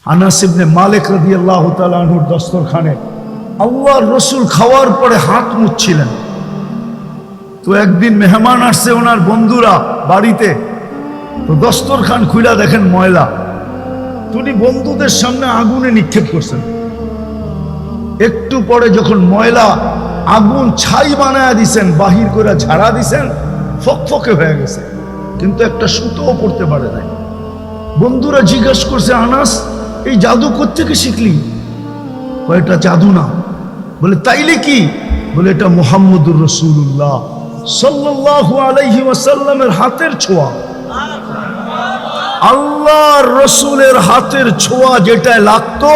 আনাস ইবনে মালিক রাদিয়াল্লাহু তাআলা আনহুর দস্তরখানে আল্লাহর রাসূল খাওয়ার পরে হাত মুছছিলেন। তো একদিন মেহমান আসছে ওনার বন্ধুরা বাড়িতে, তো দস্তরখান খুলে দেখেন ময়লা। উনি বন্ধুদের সামনে আগুনে নিক্ষেপ করছেন। একটু পরে যখন ময়লা আগুন ছাই বানায় দিছেন, বাহির করে ঝাড়া দিছেন, ফকফকে হয়ে গেছে, কিন্তু একটা সুতোও পড়তে পারে নাই। বন্ধুরা জিজ্ঞাসা করছে, আনাস এই জাদু কোত্থেকে শিখলি? এটা জাদু না। বলে তাইলে কি? বলে এটা মুহাম্মদুর রাসূলুল্লাহ সাল্লাল্লাহু আলাইহি ওয়াসাল্লামের হাতের ছোঁয়া। আল্লাহর রাসূলের হাতের ছোঁয়া যেটায় লাগতো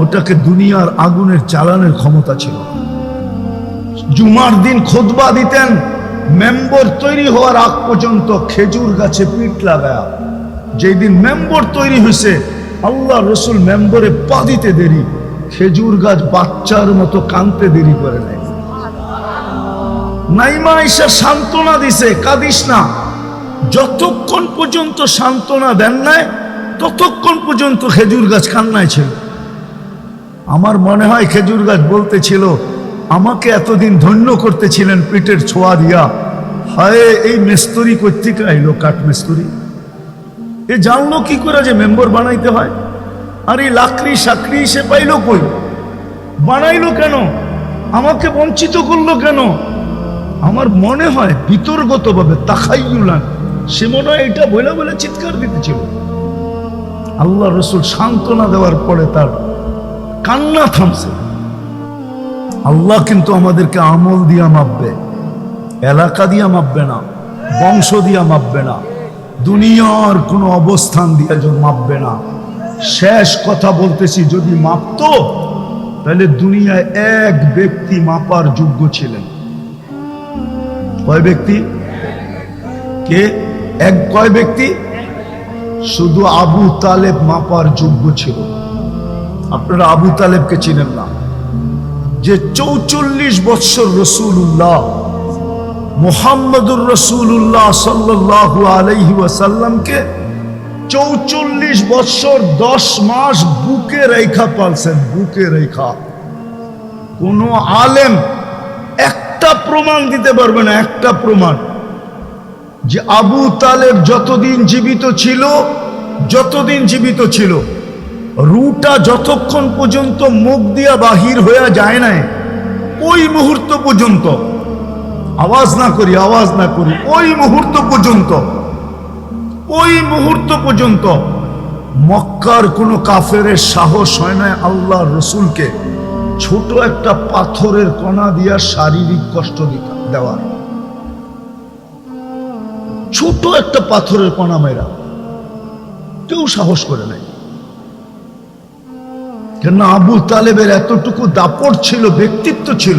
ওটাকে দুনিয়ার আগুনের জ্বালানোর ক্ষমতা ছিল। জুমার দিন খুতবা দিতেন, মেম্বর তৈরি হওয়ার আগ পর্যন্ত খেজুর গাছে পিঠ লাগায়া। যেই দিন মেম্বর তৈরি হয়েছে, আল্লাহ রসুল মেম্বরে পা দিতে দেরি, খেজুর গাছ বাচ্চার মতো কাঁদতে দেরি করে নাই। নাইমা আয়েশা সান্ত্বনা দিছে, কাঁদিস না। যতক্ষণ পর্যন্ত সান্ত্বনা দেন নাই ততক্ষণ পর্যন্ত খেজুর গাছ কান্নায় ছিল। আমার মনে হয় খেজুর গাছ বলতেছিল, আমাকে এতদিন ধন্য করতেছিলেন পিঠের ছোঁয়া দিয়া, হায় এই মেস্তরি কোত্থেকে আইলো, কাঠ মেস্তরি। এ জানলো কি করে যে মেম্বর বানাইতে হয়? আর এই লাকড়ি সাকড়ি সে পাইলো কই? বানাইলো কেন? আমাকে বঞ্চিত করলো কেন? আমার মনে হয় বিতর্গত ভাবে তাখাইয়ুলান সে মনে হয় এটা বলে বলে চিৎকার দিতেছিল। আল্লাহ রসুল সান্ত্বনা দেওয়ার পরে তার কান্না থামছে। আল্লাহ কিন্তু আমাদেরকে আমল দিয়া মাপবে, এলাকা দিয়া মাপবে না, বংশ দিয়া মাপবে না, দুনিয়ার কোনো অবস্থান দিয়া মাপবে না। শেষ কথা বলতেছি, যদি মাপতো তাহলে দুনিয়ায় এক ব্যক্তি মাপার যোগ্য ছিলেন। কয় ব্যক্তি? কে? কয় ব্যক্তি? শুধু আবু তালেব মাপার যোগ্য ছিল। আপনারা আবু তালেবকে চিনেন না, যে 44 বৎসর রাসূলুল্লাহ মুহাম্মদুর রাসূলুল্লাহ সাল্লাল্লাহু আলাইহি ওয়াসাল্লামকে 44 বৎসর 10 মাস বুকে রেখা পালছেন। বুকে রেখা কোন আলেম একটা প্রমাণ দিতে পারবে না, একটা প্রমাণ যে আবু তালেব যতদিন জীবিত ছিল রুটা যতক্ষণ পর্যন্ত মুখ দিয়া বাহির হয়ে যায় নাই, ওই মুহূর্ত পর্যন্ত আওয়াজ না করি ওই মুহূর্ত পর্যন্ত মক্কার কোন কাফেরের সাহস হয় না আল্লাহর রসুলকে ছোট একটা পাথরের কণা দিয়া শারীরিক কষ্ট দেওয়ার। ছোট একটা পাথরের কণা মেরা কেউ সাহস করে নাই। কেন? আবু তালেবের এতটুকু দাপট ছিল, ব্যক্তিত্ব ছিল।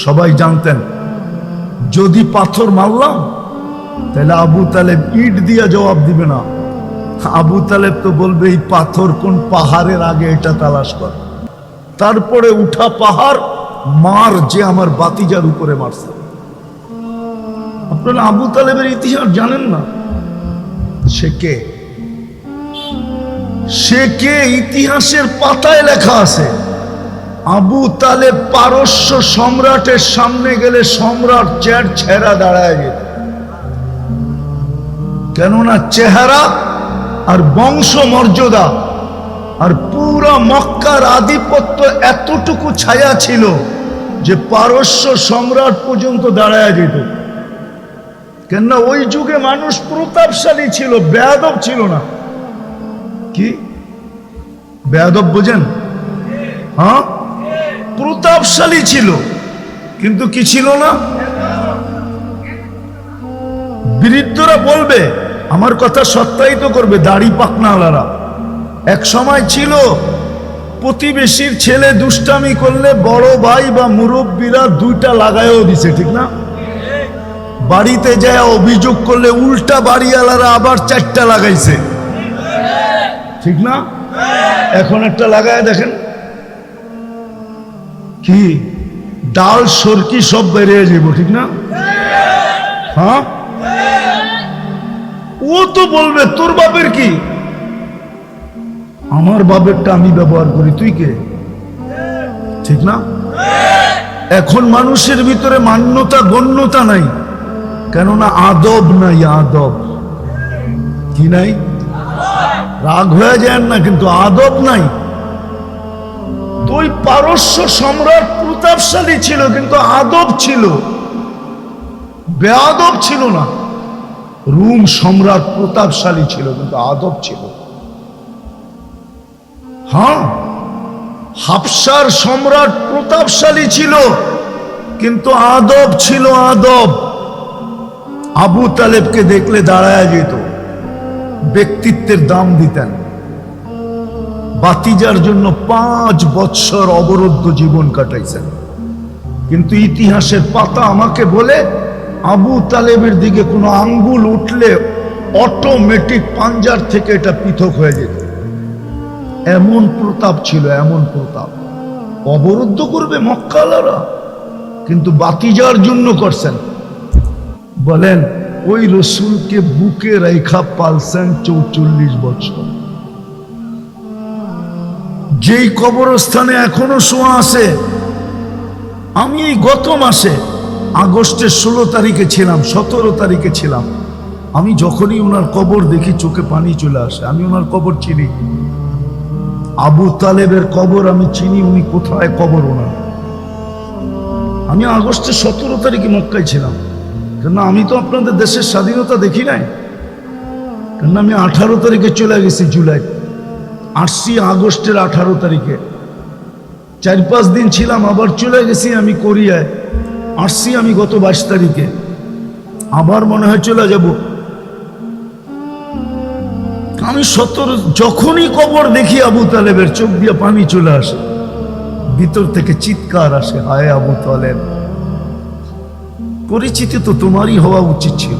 সবাই জানতেন যদি পাথর মারলাম তাহলে আবু তালেব ইট দিয়া জবাব দিবে না। আবু তালেব তো বলবে এই পাথর কোন পাহাড়ের আগে, এটা তালাশ কর। তারপরে উঠা পাহাড় মার, যে আমার বাতিজার উপরে মারছে। আপনারা আবু তালেবের ইতিহাস জানেন না? সে কে ইতিহাসের পাতায় লেখা আছে। আবু তালেব পারস্য সম্রাটের সামনে গেলে সম্রাট চেয়ার ছেড়া দাঁড়ায় যেত। কেননা চেহারা আর বংশ মর্যাদা আর পুরা মক্কার আধিপত্য এতটুকু ছায়া ছিল যে পারস্য সম্রাট পর্যন্ত দাঁড়ায় যেত। কেননা ওই যুগে মানুষ প্রতাপশালী ছিল, বেয়াদব ছিল না। কি বেয়াদব বোঝেন? হ্যাঁ, প্রতাপশালী ছিল, কিন্তু কি ছিল না? বৃদ্ধরা বলবে, আমার কথা সত্যায়িত করবে দাড়ি পাকনাওয়ালারা। এক সময় ছিল প্রতিবেশীর ছেলে দুষ্টামি করলে বড় ভাই বা মুরব্বীরা 2টা লাগায়ও দিছে, ঠিক না? বাড়িতে যায় অভিযোগ করলে উল্টা বাড়িওয়ালারা আবার 4টা লাগাইছে, ঠিক না? এখন একটা লাগায় দেখেন, কি ডাল সরকি সব বেরিয়ে যাব, ঠিক না? হ্যাঁ, ও তো বলবে তোর বাপের কি, আমার বাপেরটা আমি ব্যবহার করি, তুই কে? ঠিক না? এখন মানুষের ভিতরে মান্যতা গণ্যতা নাই, কেননা আদব নাই। আদব কি নাই? রাগ হয়ে যায় না, কিন্তু আদব নাই। দুই পারস্য সম্রাট প্রতাপশালী ছিল, কিন্তু আদব ছিল, বেআদব ছিল না। রোম সম্রাট প্রতাপশালী ছিল, কিন্তু আদব ছিল। হ্যাঁ, হাবশার সম্রাট প্রতাপশালী ছিল, কিন্তু আদব ছিল, আদব। আবু তালেবকে দেখলে দাঁড়ায় যেত, ব্যক্তিত্বের দাম দিতেন। বাতিজার জন্য 5 বৎসর অবরুদ্ধ জীবন কাটাইছেন, কিন্তু ইতিহাসের পাতা আমাকে বলে আবু তালেবের দিকে কোনো আঙ্গুল উঠলে অটোমেটিক পাঞ্জার থেকে এটা পৃথক হয়ে যেত। এমন প্রতাপ ছিল, এমন প্রতাপ। অবরুদ্ধ করবে মক্কালারা, কিন্তু বাতিজার জন্য করছেন। বলেন, ওই রসুলকে বুকে রেখা পালছেন 44 বছর। যেই কবরস্থানে এখনো শোয়া আছে, আমি এই গত মাসে আগস্টের 16 তারিখে ছিলাম, 17 তারিখে ছিলাম। আমি যখনই ওনার কবর দেখি চোখে পানি চলে আসে। আমি ওনার কবর চিনি, আবু তালেবের কবর আমি চিনি, উনি কোথায় কবর ওনার। আমি আগস্টের 17 তারিখে মক্কায় ছিলাম, কেননা আমি তো আপনাদের দেশের স্বাধীনতা দেখি নাই। কেননা আমি 18 তারিখে চলে গেছি, জুলাই আসছি আগস্টের 18 তারিখে, 4-5 দিন ছিলাম, আবার চলে গেছি আমি কোরিয়ায়। আসছি আমি গত 22 তারিখে, আবার মনে হয় চলে যাব। আমি 17 যখনই কবর দেখি আবু তালেবের, চোখ দিয়ে পানি চলে আসে, ভিতর থেকে চিৎকার আসে, হায় আবু তালেব, পরিচিতি তো তোমারই হওয়া উচিত ছিল,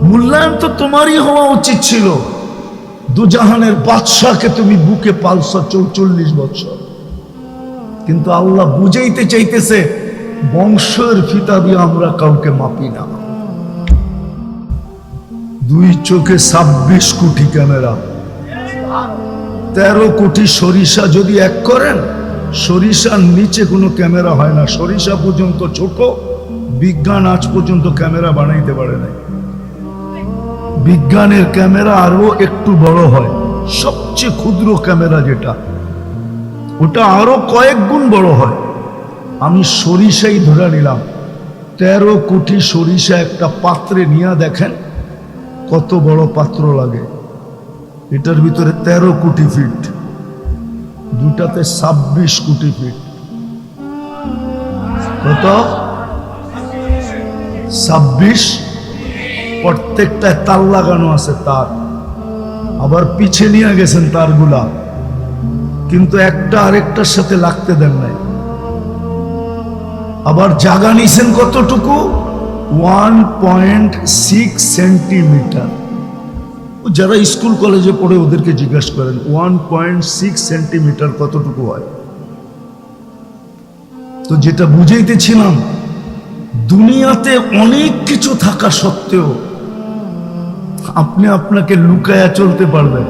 মূল্যায়ন তো তোমারই হওয়া উচিত ছিল। দুজাহানের বাদশাকে তুমি বুকে পালছ 44 বছর, কিন্তু আল্লাহ বুঝাইতে চাইতেছে বংশের ফিতা দিয়ে আমরা কাউকে মাপি না। 2 চোখে 26 কোটি ক্যামেরা, 13 কোটি সরিষা যদি এক করেন, সরিষার নিচে কোনো ক্যামেরা হয় না। সরিষা পর্যন্ত ছোট, বিজ্ঞান আজ পর্যন্ত ক্যামেরা বানাইতে পারে নাই। বিজ্ঞানের ক্যামেরা আরো একটু বড় হয়, সবচেয়ে ক্ষুদ্র ক্যামেরা যেটা, ওটা আরো কয়েক গুণ বড় হয়। আমি সরিষাই ধরে নিলাম, 13 কোটি সরিষা একটা পাত্রে নিয়ে দেখেন কত বড় পাত্র লাগে। এটার ভিতরে 13 কোটি ফিট, দুটাতে 26 কোটি ফিট। কত? 26। প্রত্যেকটায় তার লাগানো আছে, তার আবার পিছে নিয়ে গেছেন তারগুলা, কিন্তু একটা আরেকটার সাথে লাগতে দেন নাই। আবার জায়গা নিছেন কতটুকু? 1.6 সেন্টিমিটার। যারা স্কুল কলেজে পড়ে ওদেরকে জিজ্ঞেস করেন 1.6 সেন্টিমিটার কতটুকু হয়। তো যেটা বুঝাইতেছিলাম, দুনিয়াতে অনেক কিছু থাকা সত্ত্বেও আপনি আপনাকে লুকায়া চলতে পারবেন।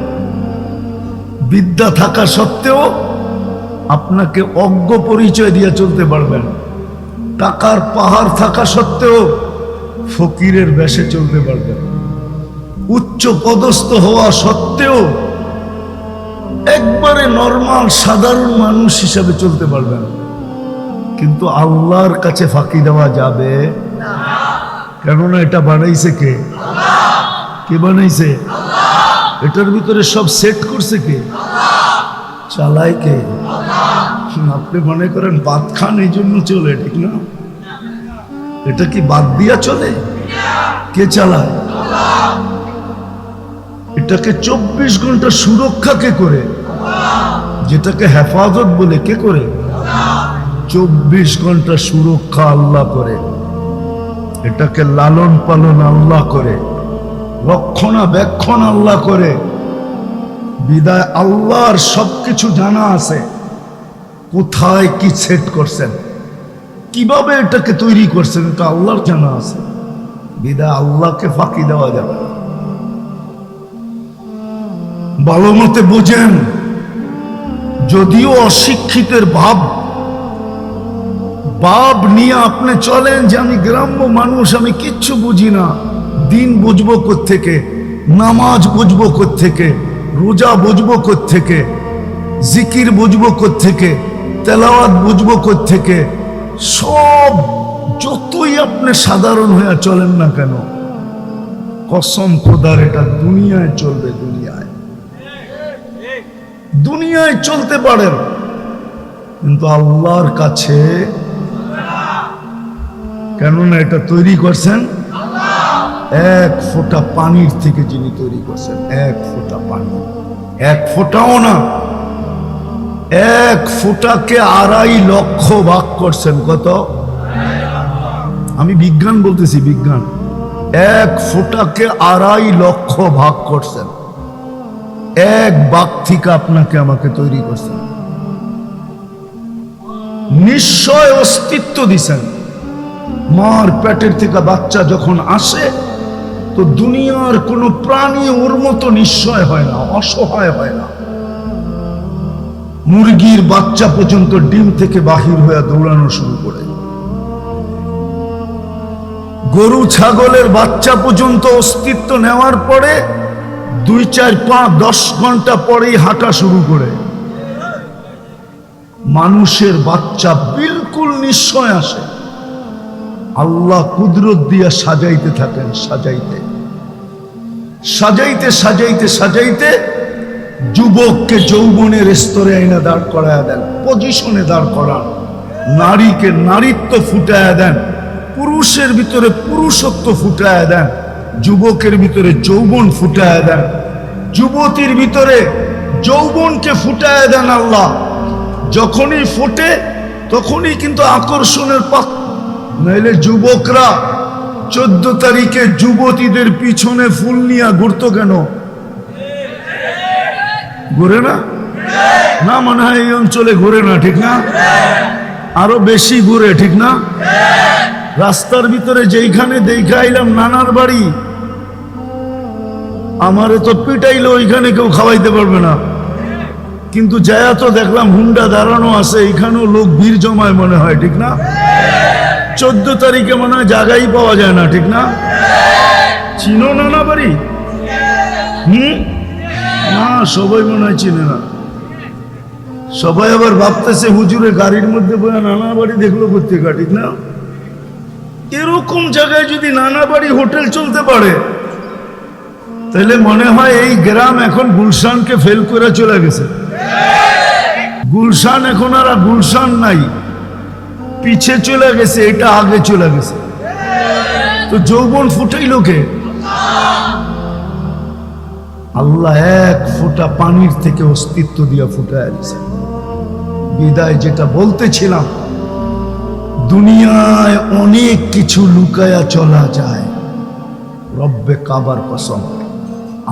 বিদ্যা থাকা সত্ত্বেও আপনাকে অজ্ঞ পরিচয় দিয়ে চলতে পারবেন। টাকার পাহাড় থাকা সত্ত্বেও ফকিরের বেশে চলতে পারবেন। উচ্চ পদস্থ হওয়া সত্ত্বেও একবারে নরমাল সাধারণ মানুষ হিসাবে চলতে পারবেন। কিন্তু আল্লাহর কাছে ফাঁকি দেওয়া যাবে না, কেননা এটা বানাইছে কে? কে বানাইছে? এটার ভিতরে সব সেট করছে কে? চালায় কে? আপনি মনে করেন ভাত খান এই জন্য চলে, ঠিক না? এটা কি বাদ দিয়া চলে? কে চালায়? এটাকে 24 ঘন্টা সুরক্ষা কে করে? যেটাকে হেফাজত বলে কে করে? 24 ঘন্টা সুরক্ষা আল্লাহ করে। এটাকে লালন পালন আল্লাহ করে, রক্ষণাবেক্ষণ আল্লাহ করে। বিদায় আল্লাহর সবকিছু জানা আছে, কোথায় কি সেট করছেন, কিভাবে এটাকে তৈরি করছেন, এটা আল্লাহর জানা আছে। বিদায় আল্লাহকে ফাঁকি দেওয়া যাবে না। ভালো মতে বোঝেন, যদিও অশিক্ষিতের ভাব নিয়ে আপনি চলেন যে আমি গ্রাম্য মানুষ, আমি কিচ্ছু বুঝি না, দিন বুঝবো কোত্থেকে, নামাজ বুঝবো কোত্থেকে, রোজা বুঝবো কোত্থেকে, জিকির বুঝবো কোত্থেকে, তেলাওয়াত বুঝবো কোত্থেকে, সব যতই আপনি সাধারণ হয়ে চলেন না কেন, কসম খোদার এটা দুনিয়ায় চলবে, দুনিয়ায় চলতে পারেন, কিন্তু আল্লাহর কাছে কেননা এটা তৈরি করছেন এক ফোঁটা পানির থেকে, যিনি তৈরি করছেন এক ফোঁটা পানি, এক ফোঁটাও না, এক ফোঁটাকে 2.5 লক্ষ ভাগ করছেন। কত? আমি বিজ্ঞান বলতেছি, বিজ্ঞান। এক ফোঁটাকে 2.5 লক্ষ ভাগ করছেন, এক ভাগ থেকে আপনাকে আমাকে তৈরি করছেন, নিশ্চয় অস্তিত্ব দিছেন। মার পেটের থেকে বাচ্চা যখন আসে তো দুনিয়ার কোনো প্রাণী ওর মতো নিশ্চয় হয় না, অসহায় হয় না। মুরগির বাচ্চা পর্যন্ত ডিম থেকে বাহির হয়ে দৌড়ানো শুরু করে, গরু ছাগলের বাচ্চা পর্যন্ত অস্তিত্ব নেওয়ার পরে 2, 4, 5, 10 ঘন্টা পরেই হাঁটা শুরু করে। মানুষের বাচ্চা বিলকুল নিশ্চয় আসে, আল্লাহ কুদরত দিয়া সাজাইতে থাকেন, সাজাইতে সাজাইতে সাজাইতে সাজাইতে যুবককে যৌবনের স্তরে আইনা দাঁড় করায়া দেন, পজিশনে দাঁড় করান, নারীকে নারীত্ব ফুটায়া দেন, পুরুষের ভিতরে পুরুষত্ব ফুটায়া দেন, যুবকের ভিতরে যৌবন ফুটায়া দেন, যুবতীর ভিতরে যৌবনকে ফুটায়া দেন। আল্লাহ যখনই ফোটে তখনই কিন্তু আকর্ষণের পাত্র। নইলে যুবকরা 14 তারিখে যুবতীদের পিছনে ফুল নিয়ে ঘুরতো কেন? ঘুরে না? না, মনে হয় এই অঞ্চলে ঘুরে না, ঠিক না? আরো বেশি ঘুরে, ঠিক না? রাস্তার ভিতরে যেইখানে দেখাইলাম নানার বাড়ি, আমারে তো পিটাইলো, ওইখানে কেউ খাওয়াইতে পারবে না, কিন্তু যায়া তো দেখলাম হুন্ডা দাঁড়ানো আছে, এইখানেও লোক ভিড় জমায় মনে হয়, ঠিক না? 14 তারিখে মনে হয় জায়গাই পাওয়া যায় না, ঠিক না? চিনো নানা বাড়ি? না, সবাই মনে হয় চিনে না। সবাই আবার ভাবতেছে হুজুরে গাড়ির মধ্যে বসে নানা বাড়ি দেখলো কোথেকে, ঠিক না? এরকম জায়গায় যদি নানা বাড়ি হোটেল চলতে পারে তাহলে মনে হয় এই গ্রাম এখন গুলশানকে ফেল করে চলে গেছে। গুলশান এখন আর গুলশান নাই, পিছে চলে গেছে, এটা আগে চলে গেছে। তো যৌবন ফুটাইল কে? আল্লাহ এক ফোঁটা পানির থেকে অস্তিত্ব দিয়া ফুটায় দিয়েছে। বিদায় যেটা বলতেছিলাম, দুনিয়ায় অনেক কিছু লুকায়া চলা যায়, রব্বে কাবার কসম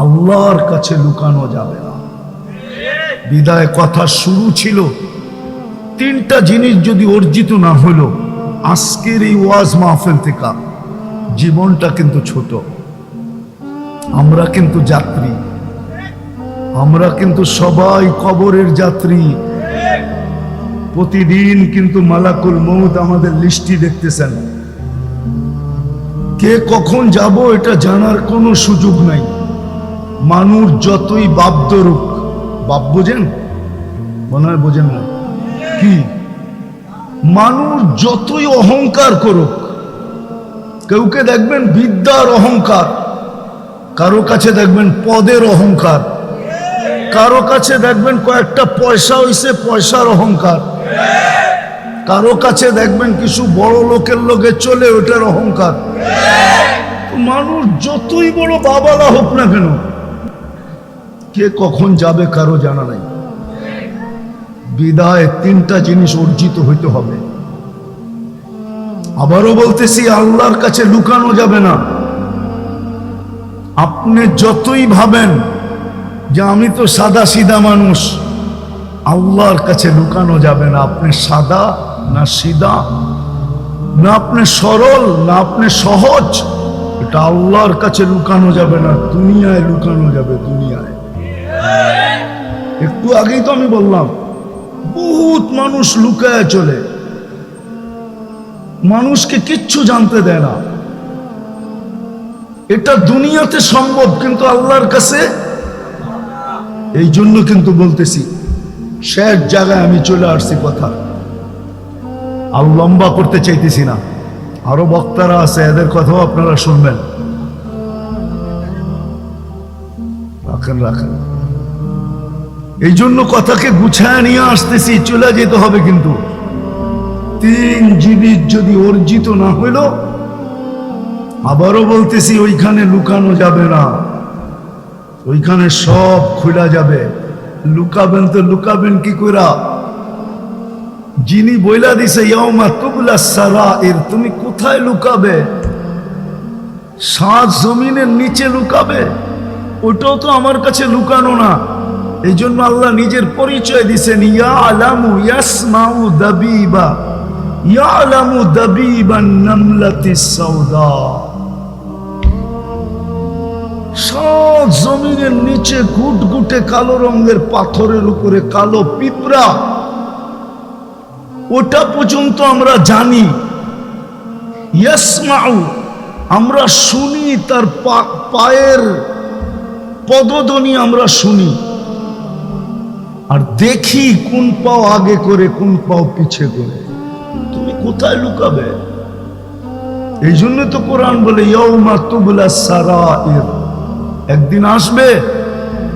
আল্লাহর কাছে লুকানো যাবে না। বিদায় কথা শুরু ছিল 3টা জিনিস যদি অর্জিত না হলো আজকের এই ওয়াজ মাহফিল থেকে, জীবনটা কিন্তু ছোট, আমরা কিন্তু যাত্রী, আমরা কিন্তু সবাই কবরের যাত্রী। প্রতিদিন কিন্তু মালাকুল মউত আমাদের লিস্টি দেখতেছেন, কে কখন যাব এটা জানার কোনো সুযোগ নাই। মানুষ যতই বাপ ধরুক, বাপ বোঝেন? মনে হয় বোঝেন না কি? মানুষ যতই অহংকার করুক, কেউকে দেখবেন বিদ্যার অহংকার, কারো কাছে দেখবেন পদের অহংকার, কারো কাছে দেখবেন কয়েকটা পয়সা হইছে পয়সার অহংকার, কারো কাছে দেখবেন কিছু বড় লোকের লোকে চলে ওটার অহংকার। মানুষ যতই বড় বাবালা হোক না কেন, কে কখন যাবে কারো জানা নাই। বিদায় 3টা জিনিস অর্জিত হইতে হবে। আবারও বলতেছি, আল্লাহর কাছে লুকানো যাবে না। আপনি যতই ভাবেন যে আমি তো সাদা সিধা মানুষ, আল্লাহর কাছে লুকানো যাবে না। আপনি সাদা না সিধা, না আপনি সরল না আপনি সহজ, এটা আল্লাহর কাছে লুকানো যাবে না, দুনিয়ায় লুকানো যাবে। দুনিয়ায় একটু আগেই তো আমি বললাম বহুত মানুষ লুকায় চলে, মানুষকে কিচ্ছু জানতে দেয় না। এটা দুনিয়াতে সম্ভব, কিন্তু আল্লাহর কাছে। এই জন্য কিন্তু বলতেছি, শেষ জায়গায় আমি চলে আসছি কথা, আর লম্বা করতে চাইতেছি না। আরো বক্তারা আছে, এদের কথাও আপনারা শুনবেন। রাখেন রাখেন, এই জন্য কথাকে গুছায় নিয়ে আসতেছি, চলে যেতে হবে। কিন্তু 3 জিনিস যদি অর্জিত না হইল, আবারও বলতেছি, ওইখানে লুকানো যাবে না, ওইখানে সব খুলা যাবে। লুকাবেন তো লুকাবেন কি কইরা? যিনি বইলা দিছে ইয়াউমা তুবলা সারাইর, তুমি কোথায় লুকাবে? 7 জমিনের নিচে লুকাবে? ওটাও তো আমার কাছে লুকানো না। এই জন্য আল্লাহ নিজের পরিচয় দিছেন, ইয়ালামু ইয়াসমাউ দাবিবা, ইয়ালামু দাবিবান নামলাতিস সাউদা। 7 জমিনের নিচে ঘুটঘুটে কালো রঙের পাথরের উপরে কালো পিঁপড়া, ওটা পর্যন্ত আমরা জানি। ইয়াসমাউ, আমরা শুনি, তার পায়ের পদধ্বনি আমরা শুনি, আর দেখি কোন পাও আগে করে কোন পাও পিছে করে। তুমি কোথায় লুকাবে? এই জন্য তো কোরআন বলে ইয়াউমা তুবলা সারাইর, একদিন আসবে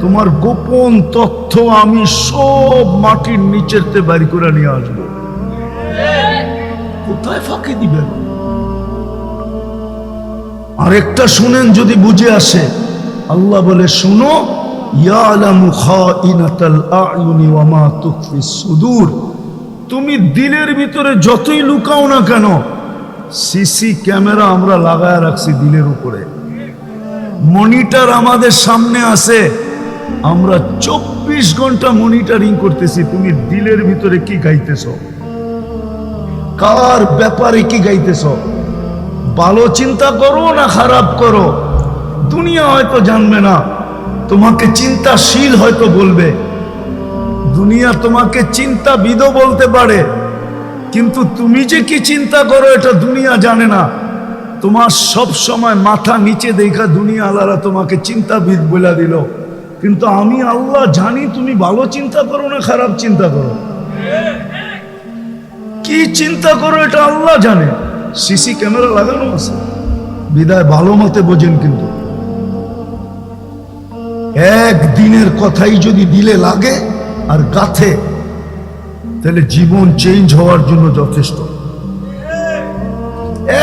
তোমার গোপন তথ্য আমি সব মাটির নিচেতে বাড়ি করে নিয়ে আসবো। কোথায় ফাঁকি দিবেন? আরেকটা শুনেন, যদি বুঝে আসে। আল্লাহ বলে, শুনো, ইয়ালামু খাইনাতাল আয়ুনি ওয়া মা তুখফিস সুদূর। তুমি দিলের ভিতরে যতই লুকাও না কেন, সিসি ক্যামেরা আমরা লাগায় রাখছি দিলের উপরে, মনিটর আমাদের সামনে আছে, আমরা 24 ঘন্টা মনিটরিং করতেছি। তুমি দিলের ভিতরে কি গাইতেছ, কার ব্যাপারে কি গাইতেছ, ভালো চিন্তা করো না খারাপ করো, দুনিয়া হয়তো জানবে না, তোমাকে চিন্তাশীল হয়তো বলবে। দুনিয়া তোমাকে চিন্তাবিদও বলতে পারে, কিন্তু তুমি যে কি চিন্তা করো এটা দুনিয়া জানে না। তোমার সব সময় মাথা নিচে দেখা দুনিয়া আলারা তোমাকে চিন্তাবিদ বলে দিল, কিন্তু আমি আল্লাহ জানি তুমি ভালো চিন্তা করো না খারাপ চিন্তা করো। কি চিন্তা করো এটা আল্লাহ জানে। সিসি ক্যামেরা লাগানো আছে বিদায় ভালো মতে বোঝেন। কিন্তু একদিনের কথাই যদি দিলে লাগে আর গাথে, তাহলে জীবন চেঞ্জ হওয়ার জন্য যথেষ্ট,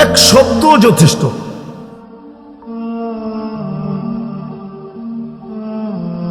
এক শব্দ যথেষ্ট।